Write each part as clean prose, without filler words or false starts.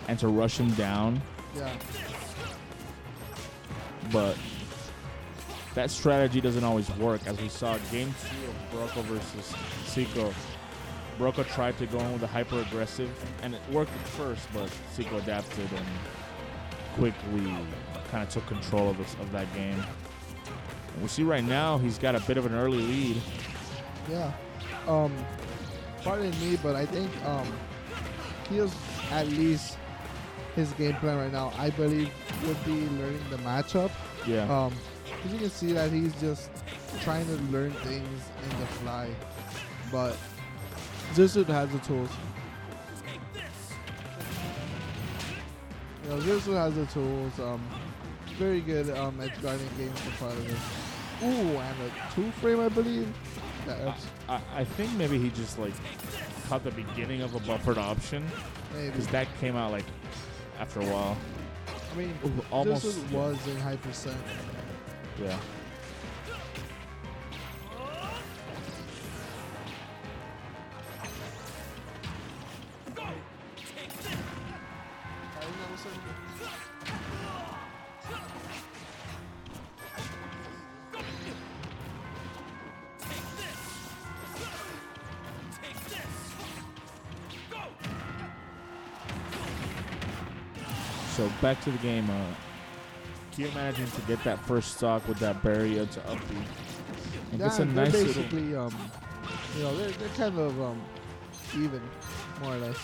and to rush him down. Yeah. But that strategy doesn't always work, as we saw game 2 of Puerto versus Zyko. Puerto tried to go in with a hyper aggressive, and it worked at first, but Zyko adapted and quickly kind of took control of that game. And we see right now he's got a bit of an early lead. Yeah. Pardon me, but I think Keo's at least his game plan right now, I believe, would be learning the matchup. Yeah. Because you can see that he's just trying to learn things in the fly. But Zero has the tools. You know, Zero has the tools. Very good edge guarding game for part of it. Ooh, and a 2-frame, I believe. I think maybe he just like caught the beginning of a buffered option. Maybe. Because that came out like after a while. I mean, almost this was in high percent. Yeah. So back to the game. Kyo managing to get that first stock with that barrier to up B. And Yeah, gets a they're nice basically, little, you know, they're kind of even, more or less.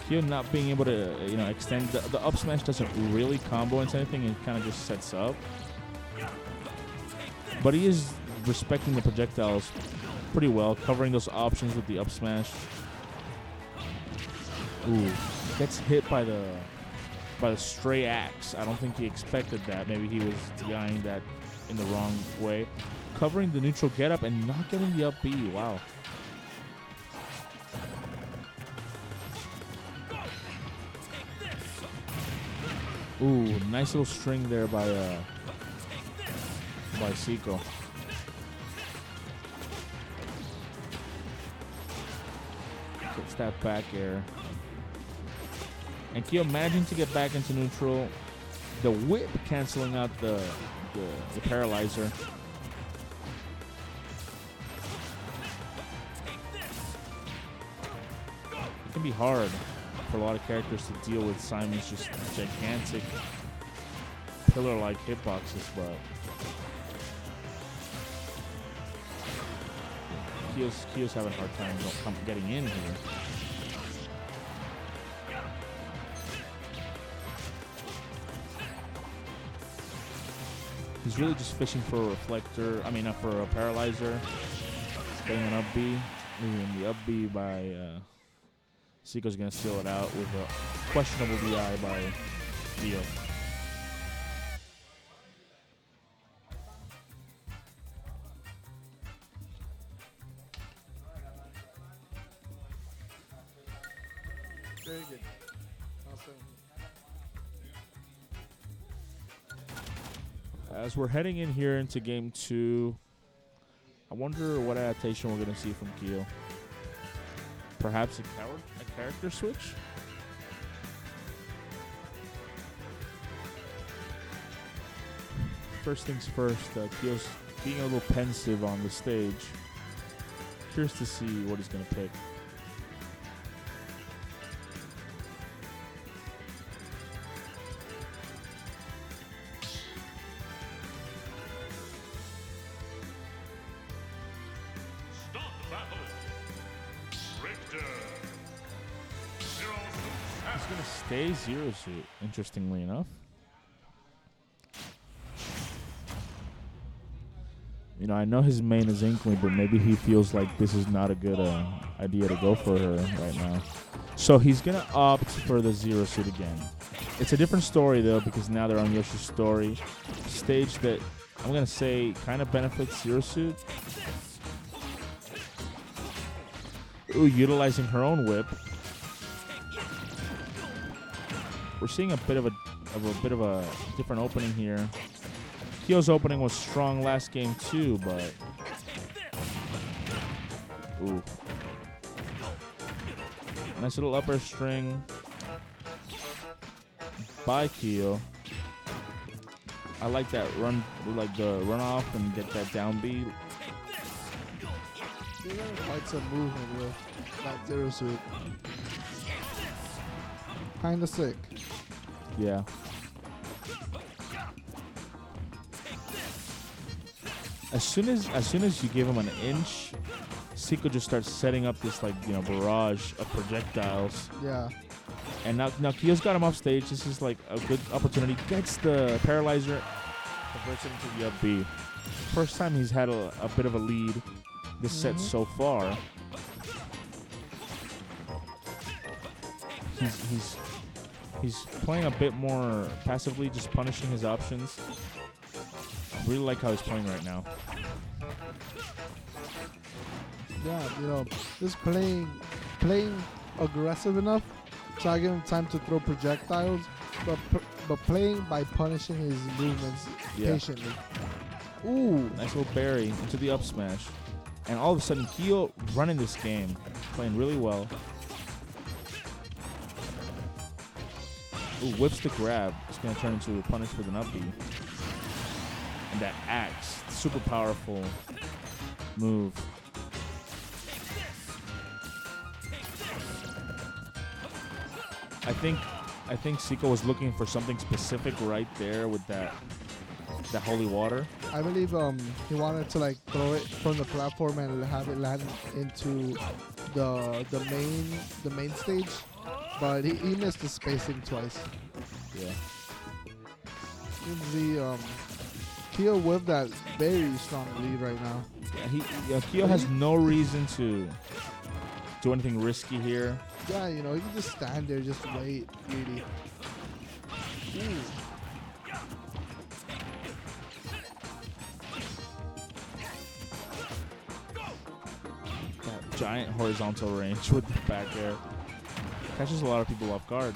Kyo not being able to, you know, extend the up smash doesn't really combo into anything. It kind of just sets up. But he is respecting the projectiles pretty well, covering those options with the up smash. Ooh, gets hit by the stray axe. I don't think he expected that. Maybe he was DIing that in the wrong way. Covering the neutral get up and not getting the up B. Wow. Ooh, nice little string there by Zyko. Gets that back air. And Kyo managing to get back into neutral. The whip canceling out the paralyzer. It can be hard for a lot of characters to deal with Simon's just gigantic pillar-like hitboxes, but Kyo's having a hard time getting in here. He's really just fishing for a reflector. I mean, for a paralyzer. Getting an up B. And the up B by Zyko's going to seal it out with a questionable DI by Dio. Very good. Awesome. As we're heading in here into game 2, I wonder what adaptation we're going to see from Kyo. Perhaps a character switch? First things first, Kyo's being a little pensive on the stage. Curious to see what he's going to pick. Richter. He's going to stay Zero Suit, interestingly enough. You know, I know his main is Inkling, but maybe he feels like this is not a good idea to go for her right now. So he's going to opt for the Zero Suit again. It's a different story, though, because now they're on Yoshi's story. Stage that, I'm going to say, kind of benefits Zero Suit. Ooh, utilizing her own whip. We're seeing a bit of a different opening here. Kyo's opening was strong last game too, but ooh. Nice little upper string by Kyo. I like that run, like the run off and get that down B. You're gonna fight some movement with that zero suit. Kinda sick. Yeah. As soon as you give him an inch, Zyko just starts setting up this barrage of projectiles. Yeah. And now Kyo's got him off stage. This is like a good opportunity. Gets the paralyzer, converts it into the up B. First time he's had a bit of a lead this set so far. He's playing a bit more passively, just punishing his options. I really like how he's playing right now. Yeah, just playing aggressive enough so I give him time to throw projectiles, but playing by punishing his movements patiently. Ooh, nice little berry into the up smash. And all of a sudden, Kyo running this game, playing really well. Ooh, whips the grab. It's going to turn into a punish with an up B. And that axe, super powerful move. I think Zyko was looking for something specific right there with that holy water. I believe he wanted to throw it from the platform and have it land into the main stage, but he missed the spacing twice. Yeah. The Kyo with that very strong lead right now. Yeah, Kyo has no reason to do anything risky here. Yeah, he can just stand there, just wait, really. Ooh. That giant horizontal range with the back air catches a lot of people off guard.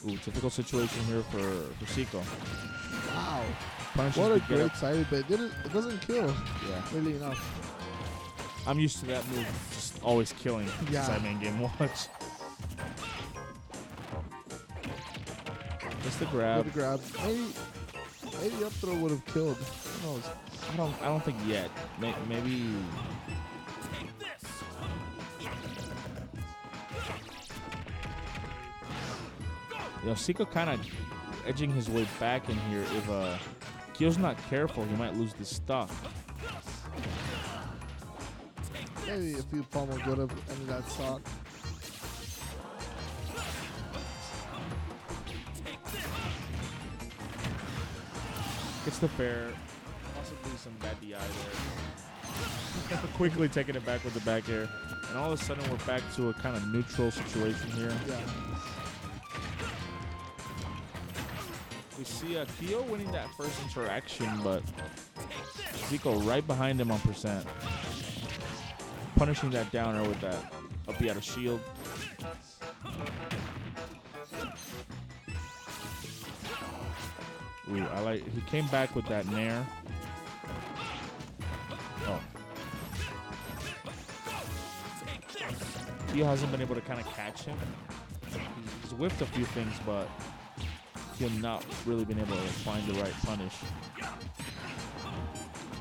Ooh, typical situation here for Zyko. Wow. Punishes What a the great get-up. side, but it doesn't kill. Yeah. Really enough. I'm used to that move just always killing Yeah. side main game watch. Just the grab. Good grab. Maybe up throw would have killed. Who knows? I don't think yet. Maybe. Zyko kind of edging his way back in here. If Kyo's not careful, he might lose the stock. Maybe a few pummels would have ended that stock. Gets the fair. Possibly some bad DI there. Quickly taking it back with the back air. And all of a sudden, we're back to a kind of neutral situation here. Yeah. We see Kyo winning that first interaction, but Zyko right behind him on percent. Punishing that downer with that up B out of shield. Ooh, he came back with that nair. Oh. Kyo hasn't been able to kind of catch him. He's whiffed a few things, but he'll not really been able to find the right punish.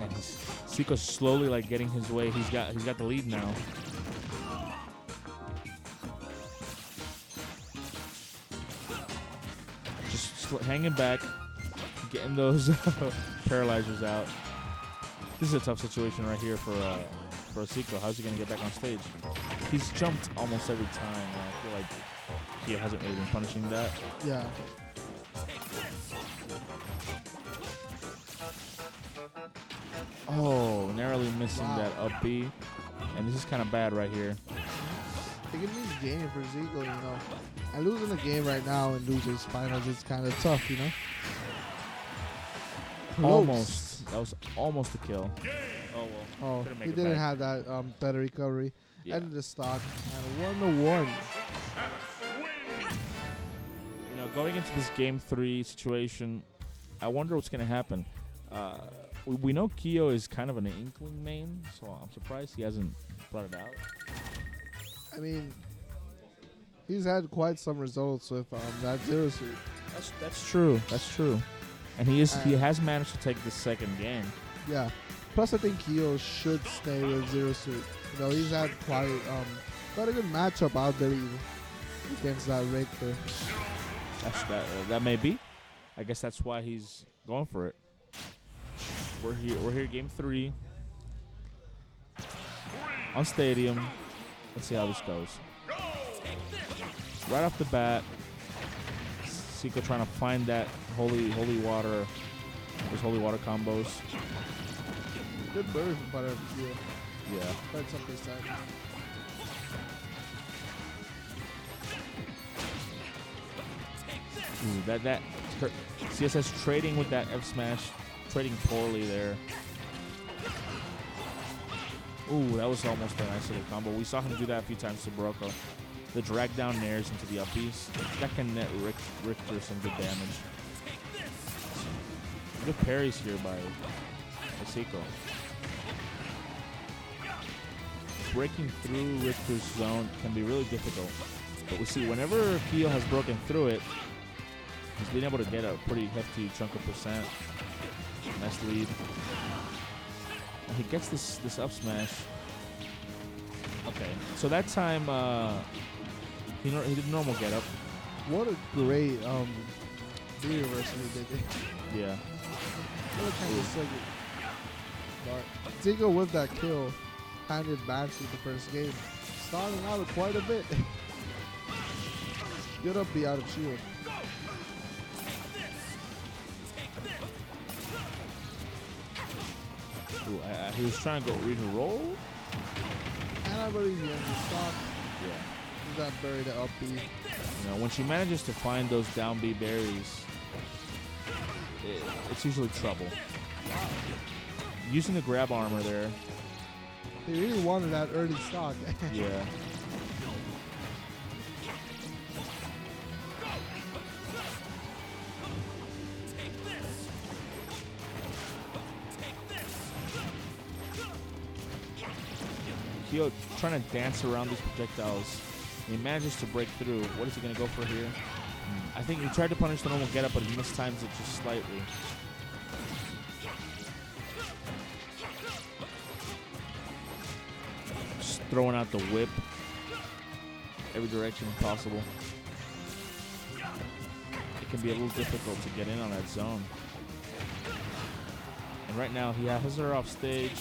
And Zyko's slowly getting his way. He's got the lead now. Just hanging back, getting those paralyzers out. This is a tough situation right here for Zyko. How's he gonna get back on stage? He's jumped almost every time. I feel like he hasn't really been punishing that. Yeah. Oh, narrowly missing that up B. And this is kind of bad right here. It can mean game for Zyko, And losing the game right now in losers finals is kind of tough, Close. Almost. That was almost a kill. Oh, well. Oh, Couldn't make he it didn't back. have that better recovery. Yeah. Ended the stock. And 1-1. Going into this game 3 situation, I wonder what's going to happen. We know Kyo is kind of an Inkling main, so I'm surprised he hasn't brought it out. I mean, He's had quite some results with that zero suit. That's true. That's true. And he And- has managed to take the second game. Yeah. Plus, I think Kyo should stay with zero suit. You know, he's had quite a good matchup, I believe, against that Richter. That may be. I guess that's why he's going for it. We're here, game 3 on Stadium. Let's see how this goes. Right off the bat, Zyko trying to find that holy water, those holy water combos. Good bird from Puerto. Yeah. Quite some percent. Ooh, that CSS trading with that F smash, trading poorly there. Ooh, that was almost a nice little combo. We saw him do that a few times to Broco. The drag down nairs into the uppies. That can net Richter some good damage. Good parries here by Zyko. Breaking through Richter's zone can be really difficult. But we see whenever Kyo has broken through it, he's been able to get a pretty hefty chunk of percent. Nice lead. And he gets this up smash. Okay, so that time he did normal get up. What a great B reversal he did there. Yeah. What a kind of second. But Zyko with that kill handed Banshee the first game. Starting out quite a bit. Good up B out of shield. Ooh, he was trying to go read and roll. And I believe he ends the stock. Yeah. That buried the up B. You know, when she manages to find those down B berries, it's usually trouble. Using the grab armor there. He really wanted that early stock. Yeah. Kyo trying to dance around these projectiles. He manages to break through. What is he going to go for here? I think he tried to punish the normal getup, but he mistimes it just slightly. Just throwing out the whip every direction possible. It can be a little difficult to get in on that zone. And right now he has her off stage.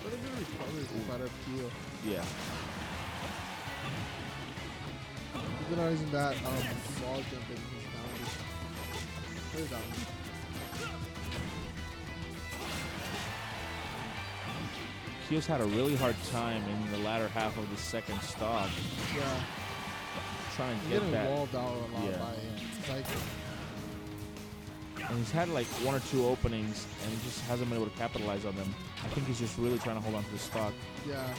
What a good recovery from better Kyo. Yeah. Even using that ball jumping, he's down. Very down. Kyo's had a really hard time in the latter half of the second stock. Yeah. Trying to He's get getting that. walled out a lot Yeah. by Zyko. And he's had like 1 or 2 openings and he just hasn't been able to capitalize on them. I think he's just really trying to hold on to the stock. Yeah.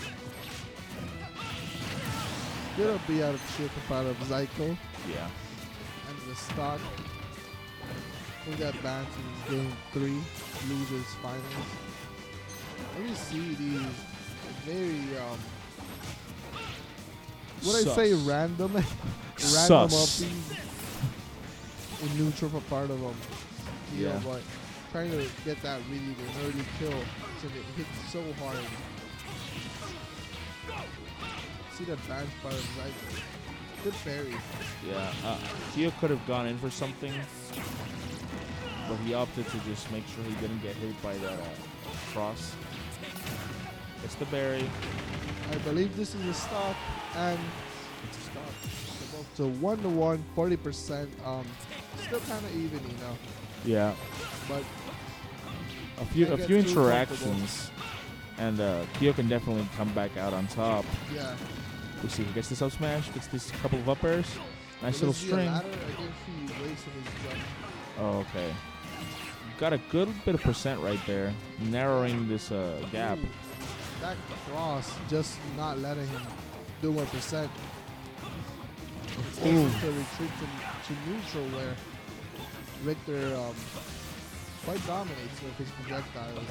Good up B out of shit out of Zyko. Yeah. And the stock. We got Banshee in game 3. Losers finals. Let me see these very what I say random random Sus. upbeats in neutral for part of them. Yeah. But trying to get that really an early kill so it hits so hard. See that bash part of Zyko. Good parry. Yeah. Kyo could have gone in for something, but he opted to just make sure he didn't get hit by that cross. It's the berry. I believe this is a stop, and It's a stop. they're both to 1-1, 40%. Still kind of even, you know. Yeah. But A few Can't get too interactions, and Kyo can definitely come back out on top. yeah, We see he gets this up smash, gets this couple of up airs. Nice little Will this be a string. ladder? I think he wasted his jump. Oh, okay. Got a good bit of percent right there, narrowing this gap. Ooh, that cross just not letting him do 1%. Ooh. To retreat to neutral where Richter quite dominates with his projectiles.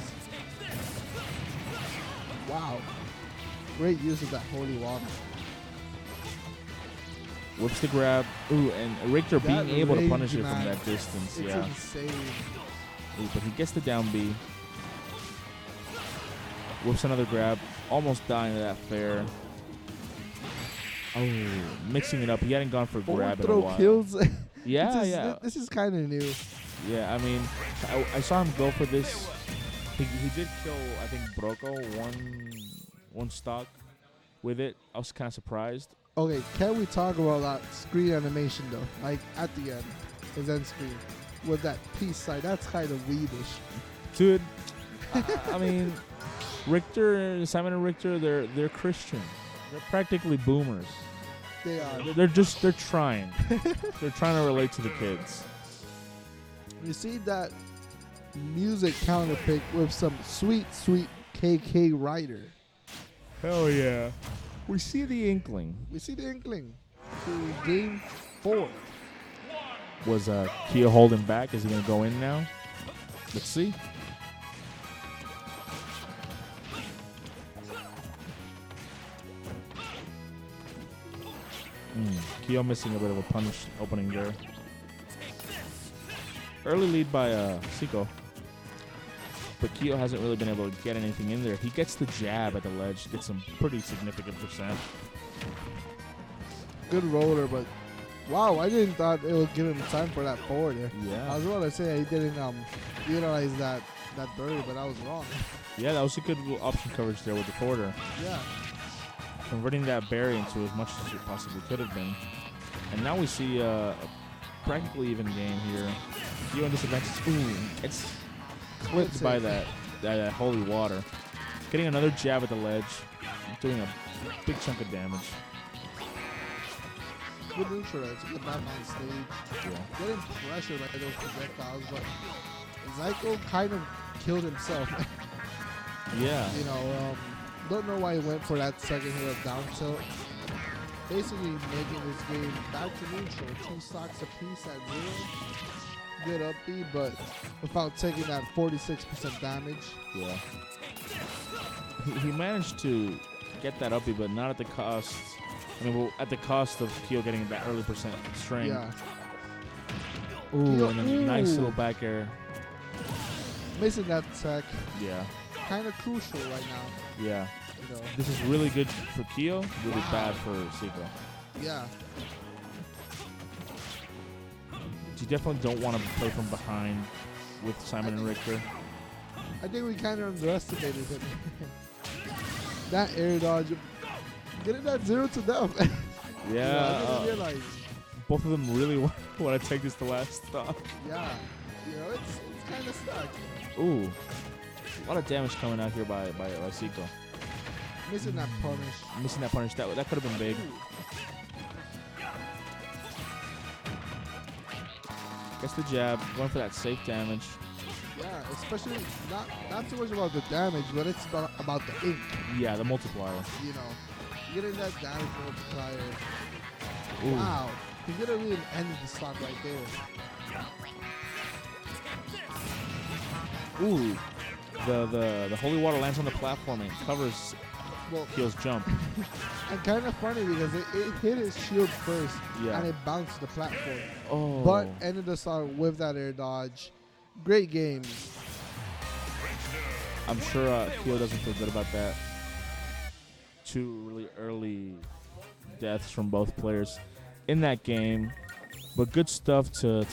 Wow. Great use of that holy water. Whips the grab. Ooh, and Richter That being able to rage, punish it from man. that distance. It's Yeah. insane. Ooh, but he gets the down B. Whips another grab. Almost dying to that fair. Oh, mixing it up. He hadn't gone for a grab in a Throw while. kills. Yeah, yeah. This is kind of new. Yeah, I mean, I saw him go for this. He did kill, I think, Broco one stock with it. I was kind of surprised. Okay, can we talk about that screen animation though? Like at the end, his end screen with that peace sign. That's kind of weedish. Dude, I mean, Simon and Richter, they're Christian. They're practically boomers. They are. They're trying. They're trying to relate to the kids. You see that music counterpick with some sweet KK Rider. Hell yeah. We see the Inkling. We see the Inkling to game 4. Was Kia holding back? Is he going to go in now? Let's see. Kyo missing a bit of a punish opening there. Early lead by Zyko. But Kyo hasn't really been able to get anything in there. He gets the jab at the ledge, gets some pretty significant percent. Good roller, but wow, I didn't thought it would give him time for that forward there. I Yeah. was about to say he didn't utilize that bird, but I was wrong. Yeah, that was a good option coverage there with the quarter. Yeah. Converting that berry into as much as it possibly could have been. And now we see a practically even game here. Kyo in disadvantage. Ooh, it's clipped by that holy water. Getting another jab at the ledge. Doing a big chunk of damage. Good neutral. It's a good map on stage. Yeah. Getting pressure by those projectiles, but Zyko kind of killed himself. Yeah. You know, don't know why he went for that second hit of down tilt. Basically making this game back to neutral. 2 stocks apiece at 0. Good up B, but without taking that 46% damage. Yeah. He managed to get that uppy, but not at the cost. I mean, well, at the cost of Kyo getting that early percent string. Yeah. Ooh, and a Ooh. nice little back air. Missing that tech. Yeah. Kind of crucial right now. Yeah. You know. This is really good for Kyo, really Wow. bad for Zyko. Yeah. You definitely don't want to play from behind with Simon and Richter. I think we kind of underestimated him. That air dodge. Getting that 0 to death. Yeah. You know, I didn't realize. Both of them really want to take this to last stop. Yeah. You know, it's kind of stuck. Ooh. A lot of damage coming out here by Zyko. Missing that punish. Missing that punish. That could have been big. Gets the jab. Going for that safe damage. Yeah, especially not so much about the damage, but it's about the ink. Yeah, the multiplier. You know, getting that damage multiplier. Ooh. Wow, he could have really ended the stock right there. Ooh. The holy water lands on the platform and covers Well, Kyo's jump. and kind of funny because it hit his shield first, Yeah. and it bounced the platform. Oh. But ended the stock with that air dodge. Great game. I'm sure Kyo doesn't feel good about that. 2 really early deaths from both players in that game. But good stuff to